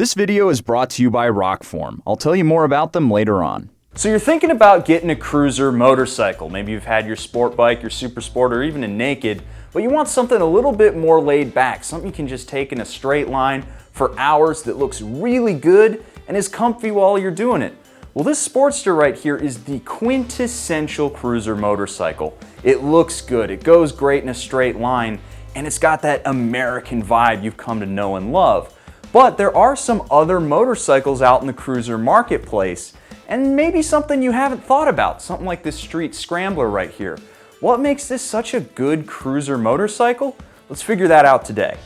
This video is brought to you by Rockform. I'll tell you more about them later on. So you're thinking about getting a cruiser motorcycle. Maybe you've had your sport bike, your super sport, or even a naked, but you want something a little bit more laid back, something you can just take in a straight line for hours that looks really good and is comfy while you're doing it. Well, this Sportster right here is the quintessential cruiser motorcycle. It looks good, it goes great in a straight line, and it's got that American vibe you've come to know and love. But there are some other motorcycles out in the cruiser marketplace, and maybe something you haven't thought about, something like this street Scrambler right here. What makes this such a good cruiser motorcycle? Let's figure that out today.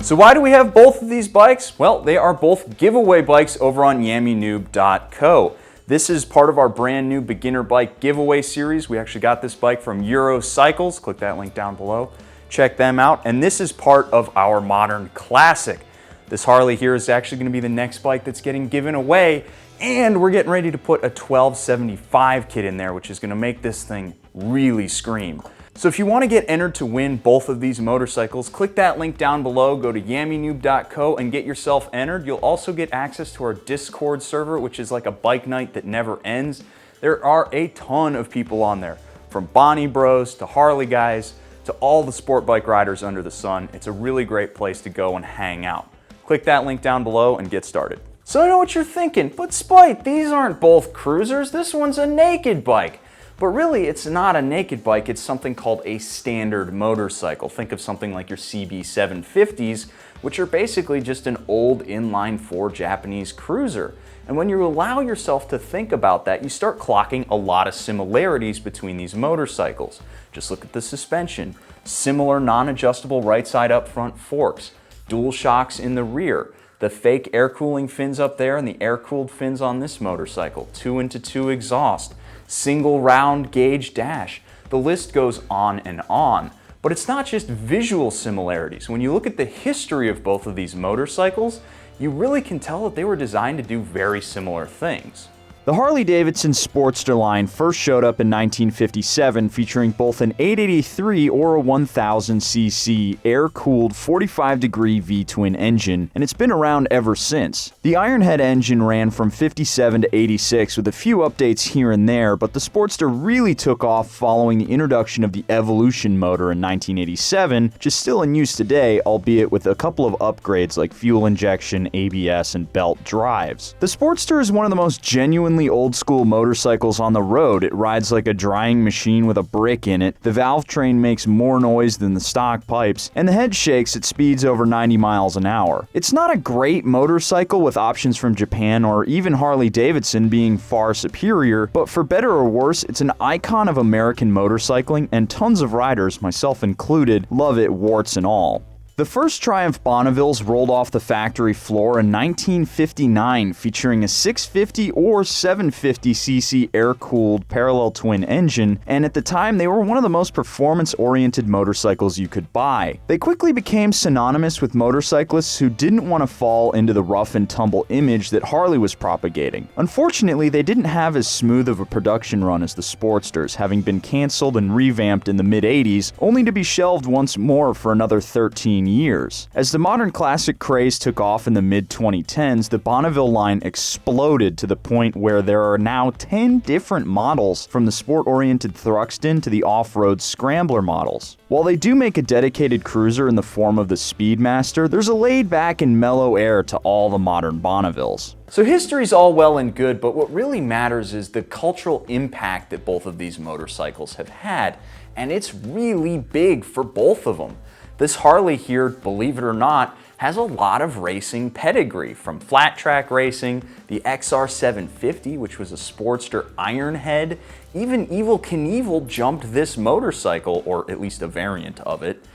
So why do we have both of these bikes? Well, they are both giveaway bikes over on YammieNoob.co. This is part of our brand new beginner bike giveaway series. We actually got this bike from Euro Cycles. Click that link down below. Check them out. And this is part of our modern classic. This Harley here is actually going to be the next bike that's getting given away. And we're getting ready to put a 1275 kit in there, which is going to make this thing really scream. So if you want to get entered to win both of these motorcycles, click that link down below, go to YammieNoob.co and get yourself entered. You'll also get access to our Discord server, which is like a bike night that never ends. There are a ton of people on there, from Bonnie Bros to Harley guys to all the sport bike riders under the sun. It's a really great place to go and hang out. Click that link down below and get started. So I know what you're thinking, but Spite, these aren't both cruisers, this one's a naked bike. But really, it's not a naked bike, it's something called a standard motorcycle. Think of something like your CB750s, which are basically just an old inline-4 Japanese cruiser. And when you allow yourself to think about that, you start clocking a lot of similarities between these motorcycles. Just look at the suspension. Similar non-adjustable right side up front forks, dual shocks in the rear, the fake air cooling fins up there and the air-cooled fins on this motorcycle, 2-into-2 exhaust, single round gauge dash. The list goes on and on. But it's not just visual similarities. When you look at the history of both of these motorcycles, you really can tell that they were designed to do very similar things. The Harley-Davidson Sportster line first showed up in 1957, featuring both an 883 or a 1000cc air-cooled 45-degree V-twin engine, and it's been around ever since. The Ironhead engine ran from 57 to 86 with a few updates here and there, but the Sportster really took off following the introduction of the Evolution motor in 1987, which is still in use today, albeit with a couple of upgrades like fuel injection, ABS, and belt drives. The Sportster is one of the most genuinely old school motorcycles on the road. It rides like a drying machine with a brick in it, the valve train makes more noise than the stock pipes, and the head shakes at speeds over 90 miles an hour. It's not a great motorcycle with options from Japan or even Harley-Davidson being far superior, but for better or worse, it's an icon of American motorcycling, and tons of riders, myself included, love it warts and all. The first Triumph Bonnevilles rolled off the factory floor in 1959, featuring a 650 or 750cc air-cooled parallel twin engine, and at the time they were one of the most performance-oriented motorcycles you could buy. They quickly became synonymous with motorcyclists who didn't want to fall into the rough-and-tumble image that Harley was propagating. Unfortunately, they didn't have as smooth of a production run as the Sportsters, having been canceled and revamped in the mid-80s, only to be shelved once more for another 13 years. As the modern classic craze took off in the mid-2010s, the Bonneville line exploded to the point where there are now 10 different models, from the sport-oriented Thruxton to the off-road Scrambler models. While they do make a dedicated cruiser in the form of the Speedmaster, there's a laid-back and mellow air to all the modern Bonnevilles. So history's all well and good, but what really matters is the cultural impact that both of these motorcycles have had, and it's really big for both of them. This Harley here, believe it or not, has a lot of racing pedigree, from flat track racing, the XR750, which was a Sportster Ironhead. Even Evel Knievel jumped this motorcycle, or at least a variant of it.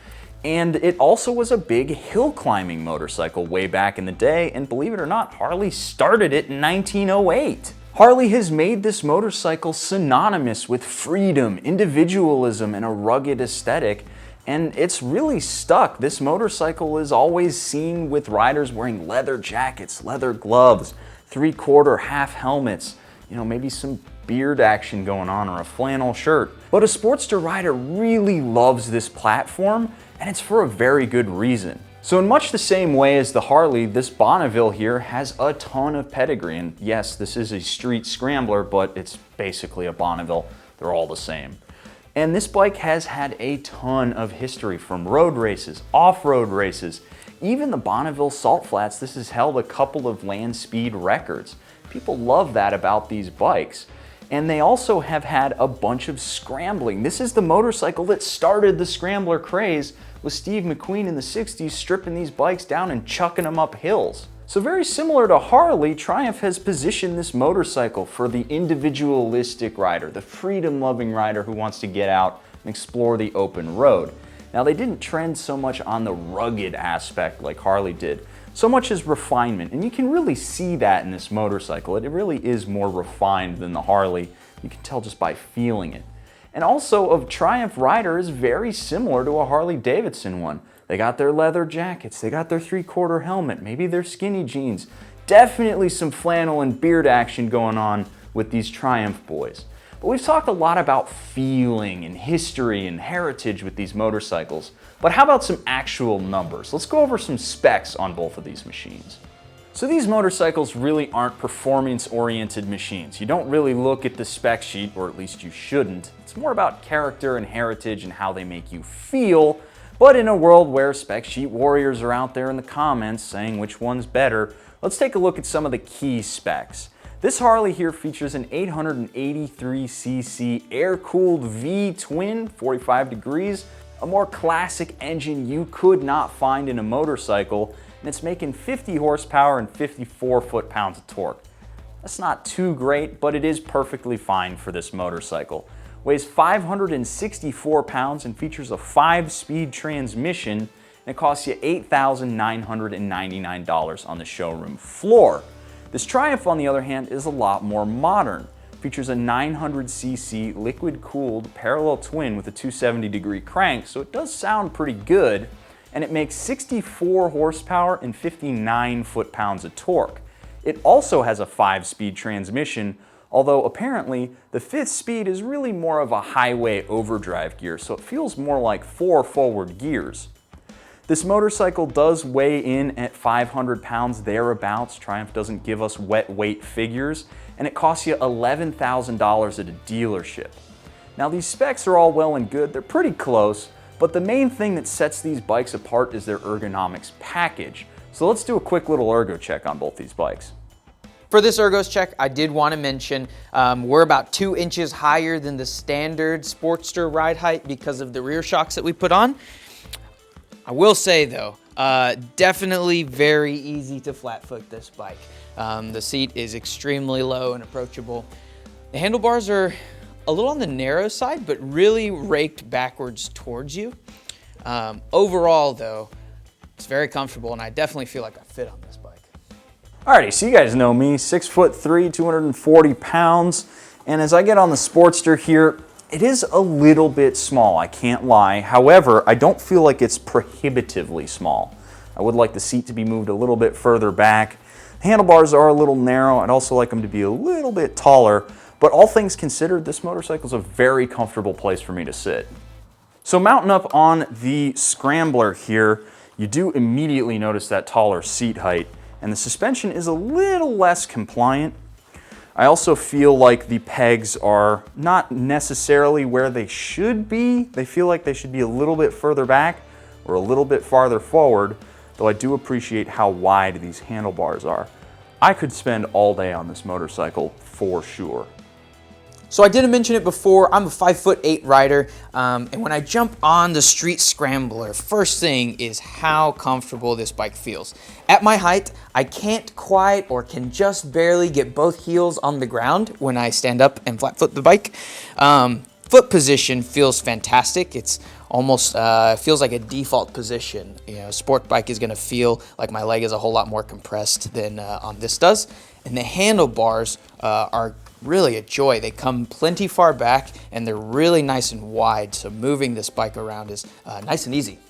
And it also was a big hill climbing motorcycle way back in the day, and believe it or not, Harley started it in 1908. Harley has made this motorcycle synonymous with freedom, individualism, and a rugged aesthetic, and it's really stuck. This motorcycle is always seen with riders wearing leather jackets, leather gloves, 3/4 half helmets, maybe some beard action going on or a flannel shirt. But a Sportster rider really loves this platform, and it's for a very good reason. So in much the same way as the Harley, this Bonneville here has a ton of pedigree. And yes, this is a street scrambler, but it's basically a Bonneville. They're all the same. And this bike has had a ton of history, from road races, off-road races, even the Bonneville Salt Flats. This has held a couple of land speed records. People love that about these bikes. And they also have had a bunch of scrambling. This is the motorcycle that started the scrambler craze, with Steve McQueen in the 60s stripping these bikes down and chucking them up hills. So very similar to Harley, Triumph has positioned this motorcycle for the individualistic rider, the freedom-loving rider who wants to get out and explore the open road. Now, they didn't trend so much on the rugged aspect like Harley did, so much as refinement, and you can really see that in this motorcycle. It really is more refined than the Harley. You can tell just by feeling it. And also, a Triumph rider is very similar to a Harley-Davidson one. They got their leather jackets, they got their three-quarter helmet, maybe their skinny jeans. Definitely some flannel and beard action going on with these Triumph boys. But we've talked a lot about feeling and history and heritage with these motorcycles. But how about some actual numbers? Let's go over some specs on both of these machines. So these motorcycles really aren't performance-oriented machines. You don't really look at the spec sheet, or at least you shouldn't. It's more about character and heritage and how they make you feel. But in a world where spec sheet warriors are out there in the comments saying which one's better, let's take a look at some of the key specs. This Harley here features an 883cc air-cooled V-twin, 45 degrees, a more classic engine you could not find in a motorcycle, and it's making 50 horsepower and 54 foot-pounds of torque. That's not too great, but it is perfectly fine for this motorcycle. Weighs 564 pounds and features a 5-speed transmission, and it costs you $8,999 on the showroom floor. This Triumph, on the other hand, is a lot more modern. It features a 900cc liquid-cooled parallel twin with a 270-degree crank, so it does sound pretty good, and it makes 64 horsepower and 59 foot-pounds of torque. It also has a 5-speed transmission, although apparently the 5th speed is really more of a highway overdrive gear, so it feels more like 4 forward gears. This motorcycle does weigh in at 500 pounds thereabouts. Triumph doesn't give us wet weight figures, and it costs you $11,000 at a dealership. Now, these specs are all well and good, they're pretty close, but the main thing that sets these bikes apart is their ergonomics package. So let's do a quick little ergo check on both these bikes. For this Ergo Check, I did want to mention we're about 2 inches higher than the standard Sportster ride height because of the rear shocks that we put on. I will say though, definitely very easy to flat foot this bike. The seat is extremely low and approachable. The handlebars are a little on the narrow side, but really raked backwards towards you. Overall though, it's very comfortable, and I definitely feel like I fit on this bike. Alrighty, so you guys know me, 6'3", 240 pounds, and as I get on the Sportster here, it is a little bit small, I can't lie. However, I don't feel like it's prohibitively small. I would like the seat to be moved a little bit further back. The handlebars are a little narrow. I'd also like them to be a little bit taller, but all things considered, this motorcycle is a very comfortable place for me to sit. So mounting up on the Scrambler here, you do immediately notice that taller seat height, and the suspension is a little less compliant. I also feel like the pegs are not necessarily where they should be. They feel like they should be a little bit further back or a little bit farther forward, though I do appreciate how wide these handlebars are. I could spend all day on this motorcycle for sure. So I didn't mention it before, I'm a 5'8" rider, and when I jump on the street Scrambler, first thing is how comfortable this bike feels. At my height, I can't quite or can just barely get both heels on the ground when I stand up and flat foot the bike. Foot position feels fantastic. It's almost feels like a default position. You know, a sport bike is gonna feel like my leg is a whole lot more compressed than on this does. And the handlebars are really a joy. They come plenty far back and they're really nice and wide, so moving this bike around is nice and easy.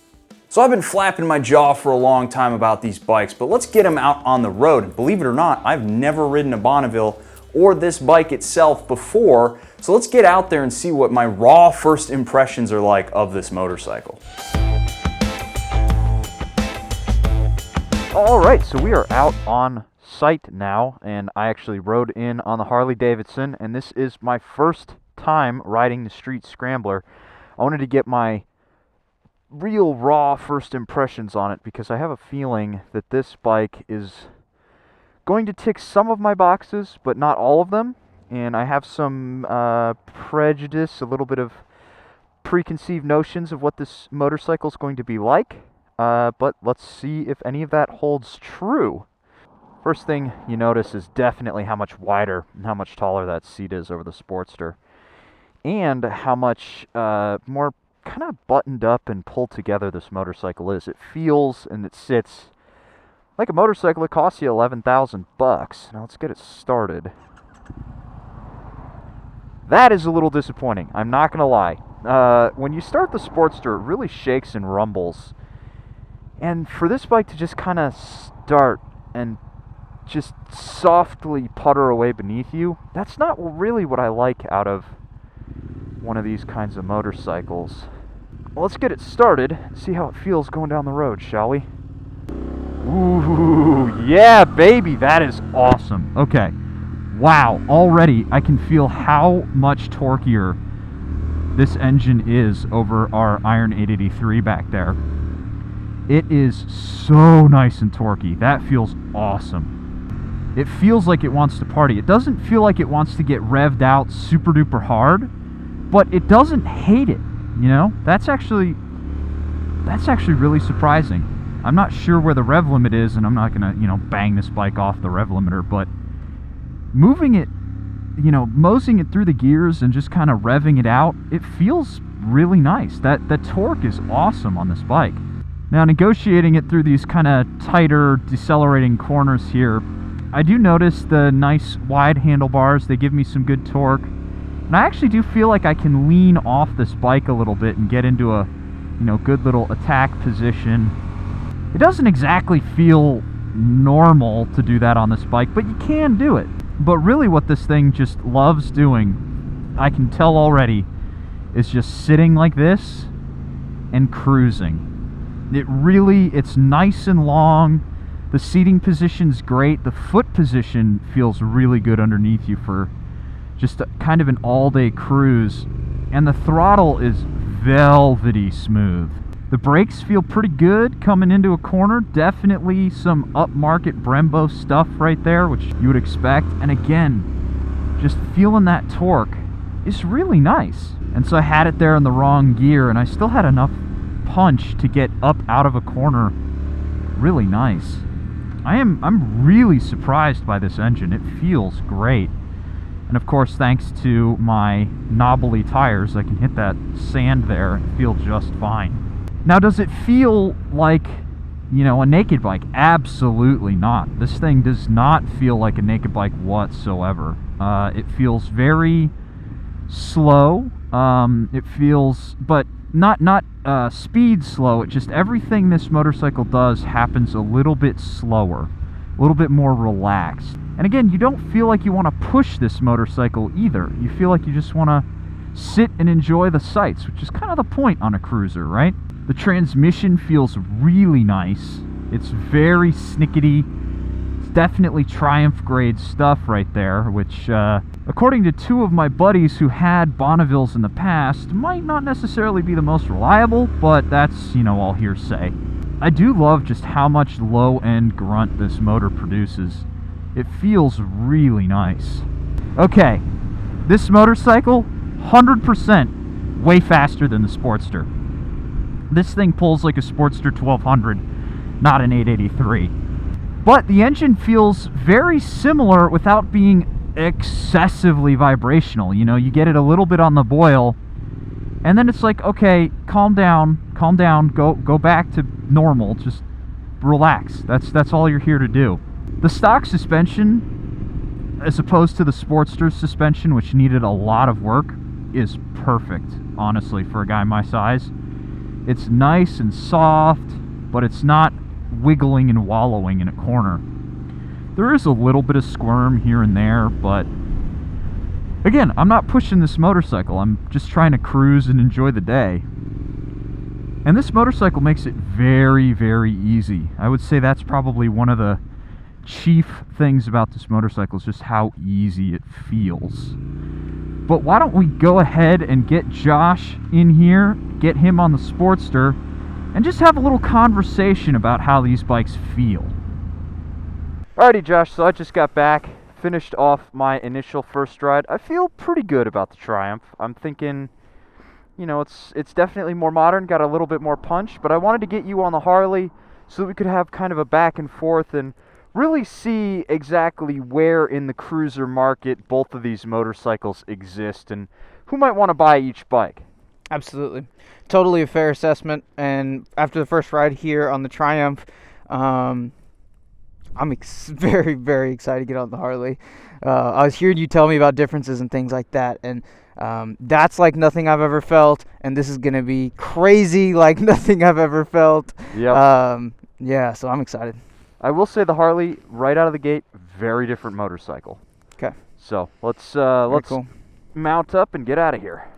So I've been flapping my jaw for a long time about these bikes, but let's get them out on the road. And believe it or not, I've never ridden a Bonneville or this bike itself before. So let's get out there and see what my raw first impressions are like of this motorcycle. All right, so we are out on site now, and I actually rode in on the Harley-Davidson, and this is my first time riding the Street Scrambler. I wanted to get my real raw first impressions on it because I have a feeling that this bike is going to tick some of my boxes, but not all of them, and I have some prejudice, a little bit of preconceived notions of what this motorcycle is going to be like. But let's see if any of that holds true. First thing you notice is definitely how much wider and how much taller that seat is over the Sportster. And how much more kind of buttoned up and pulled together this motorcycle is. It feels and it sits like a motorcycle that costs you $11,000. Now let's get it started. That is a little disappointing, I'm not going to lie. When you start the Sportster, it really shakes and rumbles. And for this bike to just kind of start and just softly putter away beneath you, that's not really what I like out of one of these kinds of motorcycles. Well, let's get it started, see how it feels going down the road, shall we? Ooh, yeah, baby, that is awesome. Okay, wow, already I can feel how much torquier this engine is over our Iron 883 back there. It is so nice and torquey. That feels awesome. It feels like it wants to party. It doesn't feel like it wants to get revved out super duper hard, but it doesn't hate it, you know? That's actually really surprising. I'm not sure where the rev limit is, and I'm not gonna, bang this bike off the rev limiter, but moving it, moseying it through the gears and just kind of revving it out, it feels really nice. That torque is awesome on this bike. Now, negotiating it through these kind of tighter, decelerating corners here, I do notice the nice wide handlebars. They give me some good torque. And I actually do feel like I can lean off this bike a little bit and get into a, good little attack position. It doesn't exactly feel normal to do that on this bike, but you can do it. But really what this thing just loves doing, I can tell already, is just sitting like this and cruising. It's nice and long. The seating position's great. The foot position feels really good underneath you for just kind of an all-day cruise. And the throttle is velvety smooth. The brakes feel pretty good coming into a corner. Definitely some upmarket Brembo stuff right there, which you would expect. And again, just feeling that torque is really nice. And so I had it there in the wrong gear, and I still had enough punch to get up out of a corner really nice. I'm really surprised by this engine. It feels great. And of course, thanks to my knobbly tires, I can hit that sand there and feel just fine. Now, does it feel like, a naked bike? Absolutely not. This thing does not feel like a naked bike whatsoever. It feels very slow. It feels, but not speed slow. It just, everything this motorcycle does happens a little bit slower, a little bit more relaxed. And again, you don't feel like you want to push this motorcycle either. You feel like you just want to sit and enjoy the sights, which is kind of the point on a cruiser, right? The transmission feels really nice. It's very snickety. It's definitely Triumph grade stuff right there, which according to two of my buddies who had Bonnevilles in the past, might not necessarily be the most reliable, but that's, all hearsay. I do love just how much low-end grunt this motor produces. It feels really nice. Okay, this motorcycle, 100% way faster than the Sportster. This thing pulls like a Sportster 1200, not an 883. But the engine feels very similar without being excessively vibrational. You get it a little bit on the boil, and then it's like, okay, calm down, go back to normal, just relax. That's all you're here to do. The stock suspension, as opposed to the Sportster's suspension, which needed a lot of work, is perfect, honestly, for a guy my size. It's nice and soft, but it's not wiggling and wallowing in a corner. There is a little bit of squirm here and there, but Again, I'm not pushing this motorcycle. I'm just trying to cruise and enjoy the day. And this motorcycle makes it very, very easy. I would say that's probably one of the chief things about this motorcycle is just how easy it feels. But why don't we go ahead and get Josh in here, get him on the Sportster, and just have a little conversation about how these bikes feel. Alrighty, Josh, so I just got back, finished off my initial first ride. I feel pretty good about the Triumph. I'm thinking, you know, it's definitely more modern, got a little bit more punch, but I wanted to get you on the Harley so that we could have kind of a back and forth and really see exactly where in the cruiser market both of these motorcycles exist and who might want to buy each bike. Absolutely. Totally a fair assessment. And after the first ride here on the Triumph, I'm very, very excited to get on the Harley. I was hearing you tell me about differences and things like that, and that's like nothing I've ever felt, and this is going to be crazy like nothing I've ever felt. Yep. Yeah, so I'm excited. I will say the Harley, right out of the gate, very different motorcycle. Okay. So let's cool. mount up and get out of here.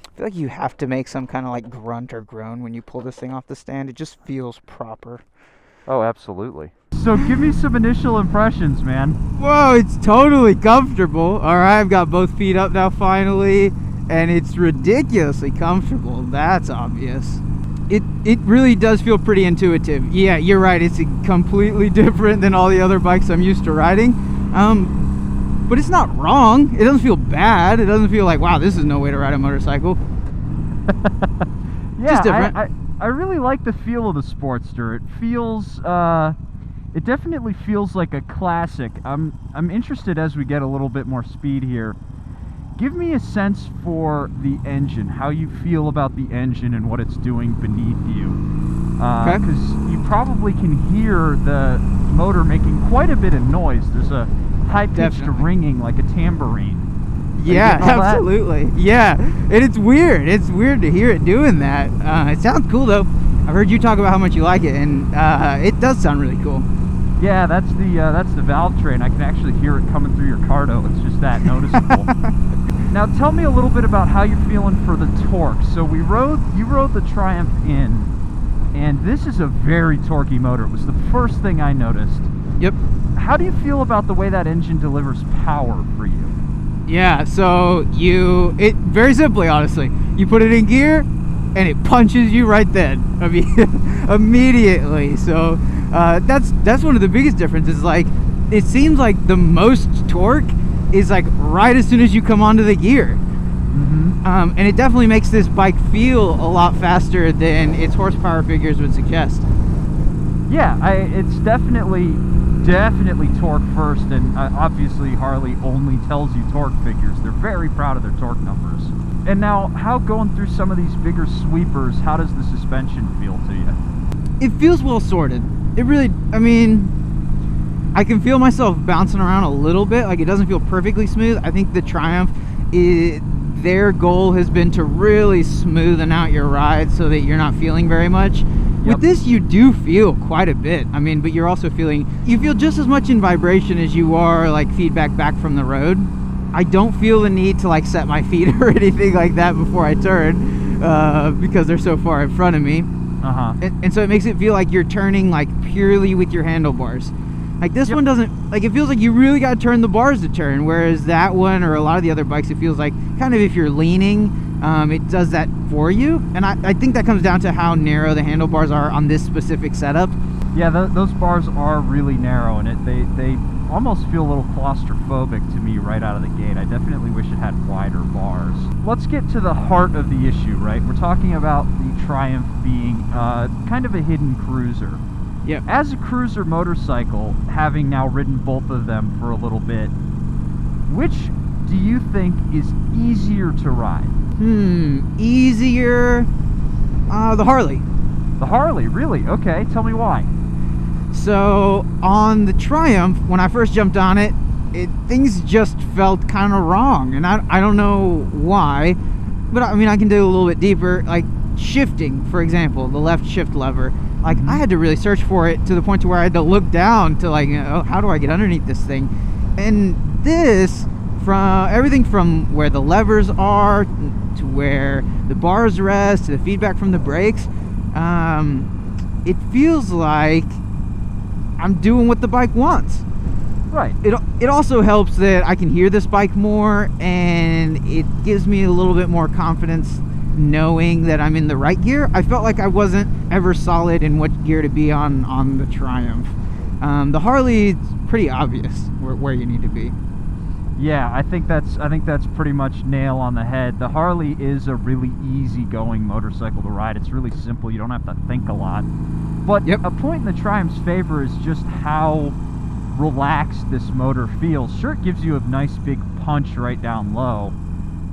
I feel like you have to make some kind of like grunt or groan when you pull this thing off the stand. It just feels proper. Oh, absolutely. So give me some initial impressions, man. Whoa, it's totally comfortable. All right, I've got both feet up now finally, and it's ridiculously comfortable. That's obvious. It really does feel pretty intuitive. Yeah, you're right. It's completely different than all the other bikes I'm used to riding. But it's not wrong. It doesn't feel bad. It doesn't feel like, wow, this is no way to ride a motorcycle. Yeah, just different. I really like the feel of the Sportster. It feels, it definitely feels like a classic. I'm interested as we get a little bit more speed here. Give me a sense for the engine, how you feel about the engine and what it's doing beneath you. Because you probably can hear the motor making quite a bit of noise. There's a high-pitched ringing like a tambourine. Yeah, absolutely. Yeah, and it's weird. It's weird to hear it doing that. It sounds cool, though. I've heard you talk about how much you like it, and it does sound really cool. Yeah, that's the valve train. I can actually hear it coming through your cardo. It's just that noticeable. Now tell me a little bit about how you're feeling for the torque. So you rode the Triumph in, and this is a very torquey motor. It was the first thing I noticed. Yep. How do you feel about the way that engine delivers power for you? Yeah, so it very simply, honestly, you put it in gear, and it punches you right then, immediately. So that's one of the biggest differences. Like, it seems like the most torque is like right as soon as you come onto the gear. Mm-hmm. And it definitely makes this bike feel a lot faster than its horsepower figures would suggest. Yeah, it's definitely torque first, and obviously Harley only tells you torque figures. They're very proud of their torque numbers. And now, how going through some of these bigger sweepers, how does the suspension feel to you? It feels well sorted. It really, I mean, I can feel myself bouncing around a little bit. Like, it doesn't feel perfectly smooth. I think the Triumph, their goal has been to really smoothen out your ride so that you're not feeling very much. Yep. With this, you do feel quite a bit. I mean, but you're also you feel just as much in vibration as you are like feedback back from the road. I don't feel the need to like set my feet or anything like that before I turn because they're so far in front of me. And so it makes it feel like you're turning like purely with your handlebars. Like this one doesn't, like, it feels like you really got to turn the bars to turn, whereas that one or a lot of the other bikes, it feels like kind of if you're leaning, it does that for you. And I think that comes down to how narrow the handlebars are on this specific setup. Yeah, those bars are really narrow, and they almost feel a little claustrophobic to me right out of the gate. I definitely wish it had wider bars. Let's get to the heart of the issue, right? We're talking about the Triumph being kind of a hidden cruiser. Yeah. As a cruiser motorcycle, having now ridden both of them for a little bit, which do you think is easier to ride? Easier? The Harley. The Harley, really? Okay, tell me why. So, on the Triumph, when I first jumped on it, things just felt kind of wrong, and I don't know why, but I mean, I can dig a little bit deeper. Like shifting, for example, the left shift lever. Like, I had to really search for it to the point to where I had to look down to, like, how do I get underneath this thing? And this from everything from where the levers are to where the bars rest to the feedback from the brakes. It feels like I'm doing what the bike wants. Right. It also helps that I can hear this bike more, and it gives me a little bit more confidence knowing that I'm in the right gear. I felt like I wasn't ever solid in what gear to be on the Triumph. The Harley, it's pretty obvious where you need to be. Yeah, I think that's pretty much nail on the head. The Harley is a really easy-going motorcycle to ride. It's really simple. You don't have to think a lot. But a point in the Triumph's favor is just how relaxed this motor feels. Sure, it gives you a nice big punch right down low,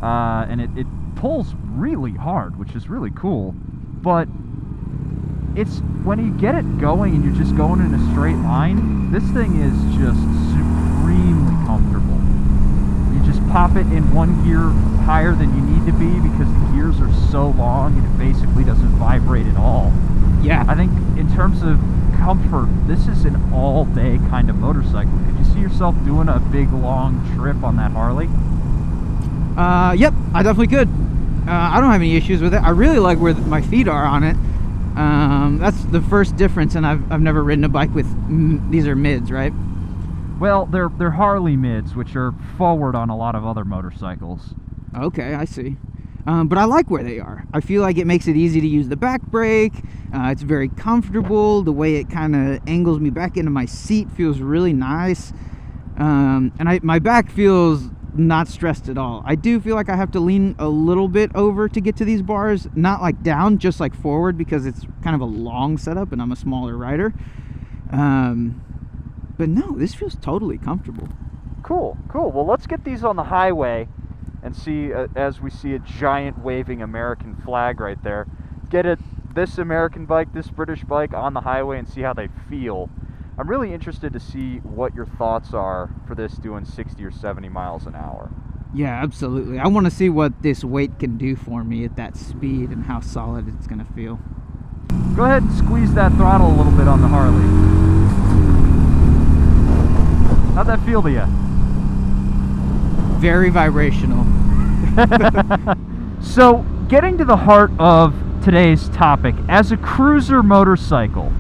and it pulls really hard, which is really cool. But it's when you get it going and you're just going in a straight line, this thing is just supremely comfortable. You just pop it in one gear higher than you need to be because the gears are so long and it basically doesn't vibrate at all. Yeah. I think in terms of comfort, this is an all-day kind of motorcycle. Could you see yourself doing a big, long trip on that Harley? Yep, I definitely could. I don't have any issues with it. I really like where my feet are on it. That's the first difference, and I've never ridden a bike with these are mids, right? Well, they're Harley mids, which are forward on a lot of other motorcycles. Okay, I see. But I like where they are. I feel like it makes it easy to use the back brake. It's very comfortable. The way it kind of angles me back into my seat feels really nice. And my back feels not stressed at all. I do feel like I have to lean a little bit over to get to these bars. Not like down, just like forward, because it's kind of a long setup and I'm a smaller rider. But no, this feels totally comfortable. Cool. Well, let's get these on the highway and see, as we see a giant waving American flag right there, get this American bike, this British bike on the highway and see how they feel. I'm really interested to see what your thoughts are for this doing 60 or 70 miles an hour. Yeah, absolutely. I want to see what this weight can do for me at that speed and how solid it's going to feel. Go ahead and squeeze that throttle a little bit on the Harley. How'd that feel to you? Very vibrational. So, getting to the heart of today's topic, as a cruiser motorcycle,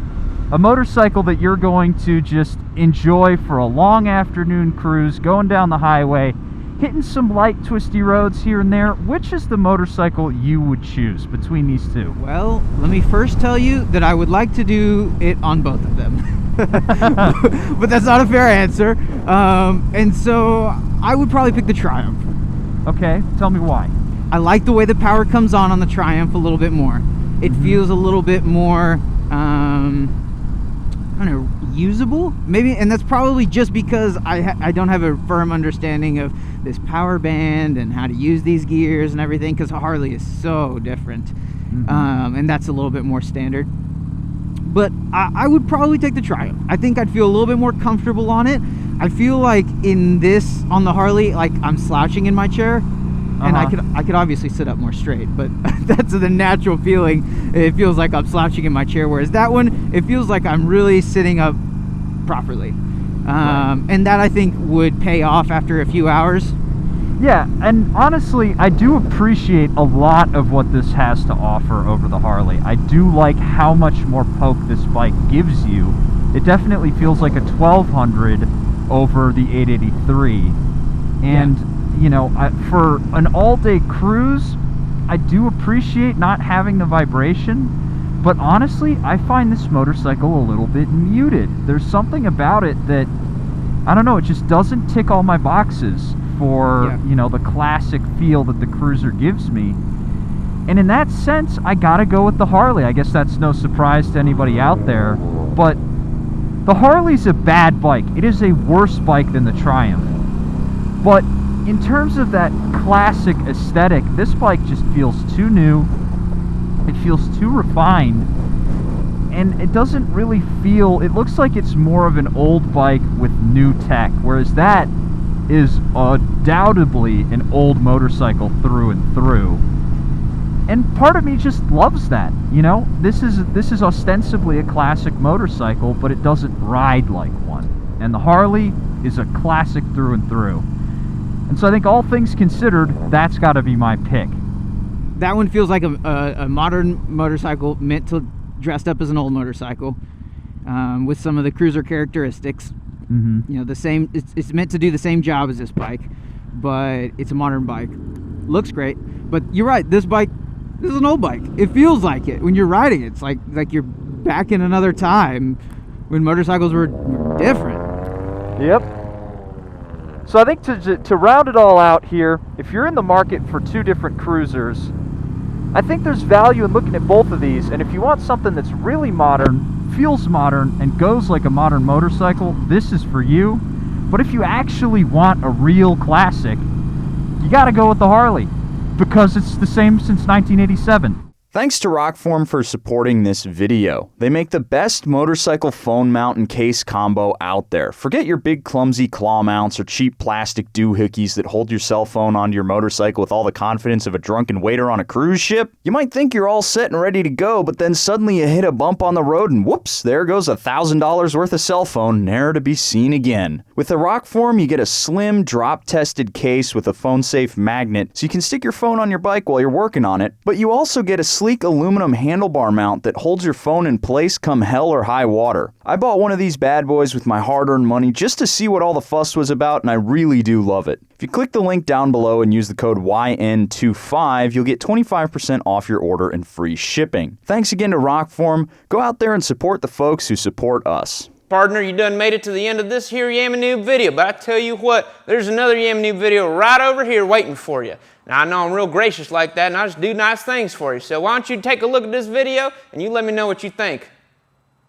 a motorcycle that you're going to just enjoy for a long afternoon cruise, going down the highway, hitting some light twisty roads here and there, which is the motorcycle you would choose between these two? Well, let me first tell you that I would like to do it on both of them. But that's not a fair answer. And so I would probably pick the Triumph. Okay, tell me why. I like the way the power comes on the Triumph a little bit more. It feels a little bit more, I don't know, usable? Maybe, and that's probably just because I don't have a firm understanding of this power band and how to use these gears and everything, because Harley is so different. And that's a little bit more standard. But I would probably take the Triumph. I think I'd feel a little bit more comfortable on it. I feel like on the Harley, like I'm slouching in my chair, and I could obviously sit up more straight, but that's the natural feeling. It feels like I'm slouching in my chair, whereas that one, it feels like I'm really sitting up properly. And that I think would pay off after a few hours. Yeah, and honestly, I do appreciate a lot of what this has to offer over the Harley. I do like how much more poke this bike gives you. It definitely feels like a 1200 over the 883. And, you know, for an all-day cruise, I do appreciate not having the vibration. But honestly, I find this motorcycle a little bit muted. There's something about it that, I don't know, it just doesn't tick all my boxes for, you know, the classic feel that the Cruiser gives me. And in that sense, I gotta go with the Harley. I guess that's no surprise to anybody out there. But the Harley's a bad bike. It is a worse bike than the Triumph. But in terms of that classic aesthetic, this bike just feels too new. It feels too refined. And it doesn't really feel, it looks like it's more of an old bike with new tech, whereas that is undoubtedly an old motorcycle through and through. And part of me just loves that, you know? This is ostensibly a classic motorcycle, but it doesn't ride like one. And the Harley is a classic through and through. And so I think all things considered, that's got to be my pick. That one feels like a modern motorcycle meant to dressed up as an old motorcycle, with some of the cruiser characteristics. You know, the same. It's meant to do the same job as this bike, but it's a modern bike. Looks great, but you're right. This is an old bike. It feels like it when you're riding it. It's like you're back in another time when motorcycles were different. Yep. So I think to round it all out here, if you're in the market for two different cruisers, I think there's value in looking at both of these. And if you want something that's really modern, feels modern, and goes like a modern motorcycle, this is for you. But if you actually want a real classic, you gotta go with the Harley, because it's the same since 1987. Thanks to Rockform for supporting this video. They make the best motorcycle phone mount and case combo out there. Forget your big clumsy claw mounts or cheap plastic doohickeys that hold your cell phone onto your motorcycle with all the confidence of a drunken waiter on a cruise ship. You might think you're all set and ready to go, but then suddenly you hit a bump on the road and whoops, there goes $1,000 worth of cell phone, ne'er to be seen again. With the Rockform, you get a slim, drop-tested case with a phone-safe magnet so you can stick your phone on your bike while you're working on it, but you also get a sleek aluminum handlebar mount that holds your phone in place come hell or high water. I bought one of these bad boys with my hard-earned money just to see what all the fuss was about, and I really do love it. If you click the link down below and use the code YN25, you'll get 25% off your order and free shipping. Thanks again to Rockform. Go out there and support the folks who support us. Partner, you done made it to the end of this here Yammie Noob video, but I tell you what, there's another Yammie Noob video right over here waiting for you. Now, I know I'm real gracious like that, and I just do nice things for you, so why don't you take a look at this video, and you let me know what you think.